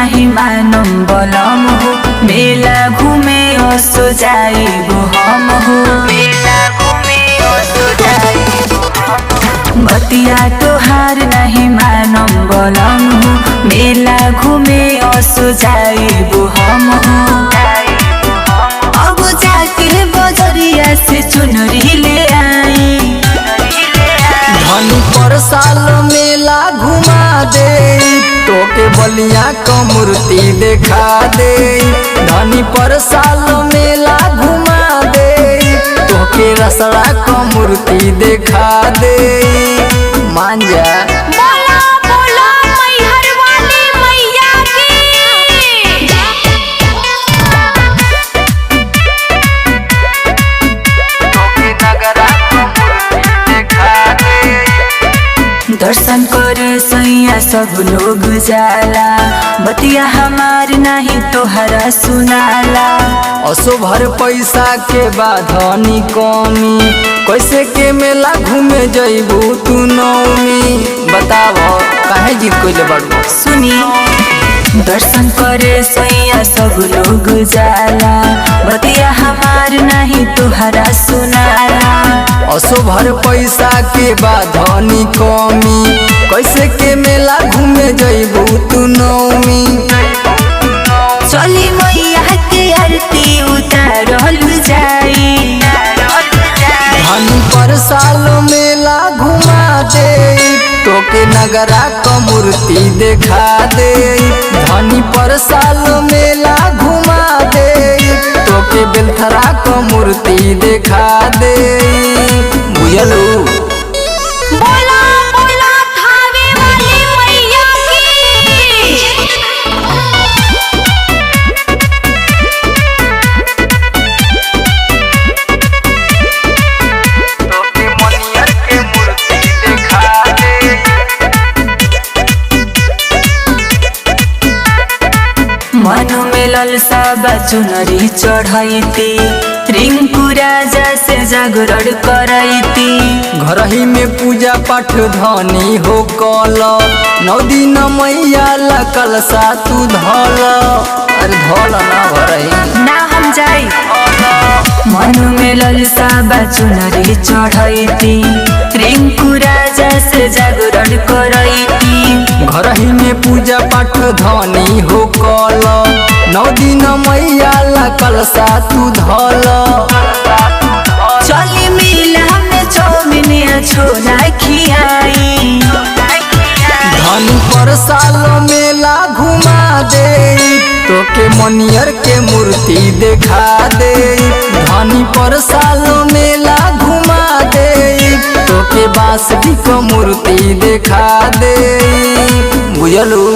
नहीं मानम बलम हो, मेला घूमे असो जाइबो हम हो, मेला घूमे असो जाइबो हम। बतिया तोहार नहीं मानम बलम हो, मेला घूमे असो जाइबो हम हो। अब जाके बजरिया से चुनरी ले आई, धनी पर साल मेला घुमा दे, तोके बलिया क मूर्ति देखा दे। धनी पर साल मेला घुमा दे, तोके रसड़ा क मूर्ति देखा दे। मान जा दर्शन करे सैया सब लोग जाला, बतिया हमार नहीं तोहरा सुनाला। असो भर पैसा के बाधनी कमी, कैसे के मेला घूमे जइबू तू नौमी। बताव काहे जिद कइले बाड़ू। सुनी दर्शन करे सैया सब लोग जाला, बतिया हमार नहीं तोहरा सुनाला। असो भर पैसा के बाधनी कमी, कैसे के मेला घूमे जइबू तू नौमी। चली मैया के आरती उतारल जाई, धनी पर साल मेला घुमा दे, तोके नगरा क मूर्ति देखा दे। धनी पर साल मेला घुमा दे, तोके बेलथरा क मूर्ति देखा दे। बुझलू मनु में ललसा चुनरी चढ़ैती, रिंकू राजा से जागरण करैती। घर ही में पूजा पाठ धनी हो कल, 9 दिन मैया ला कलसा तू धल। अरे धल ना भरही ना हम जाई। मनु में ललसा चुनरी चढ़ैती, रिंकू राजा से जागरण करैती। घर ही में पूजा पाठ धनी हो कल, 9 दिन मैया ला कलसा तू धल। चली मेला में चौमिन छोला खियाई, धनी पर साल मेला घुमा दे, तोके मनियर के मूर्ति देखा दे। धनी पर साल मेला घुमा दे, तोके बांसुरी क मूर्ति देखा दे। बुझलू।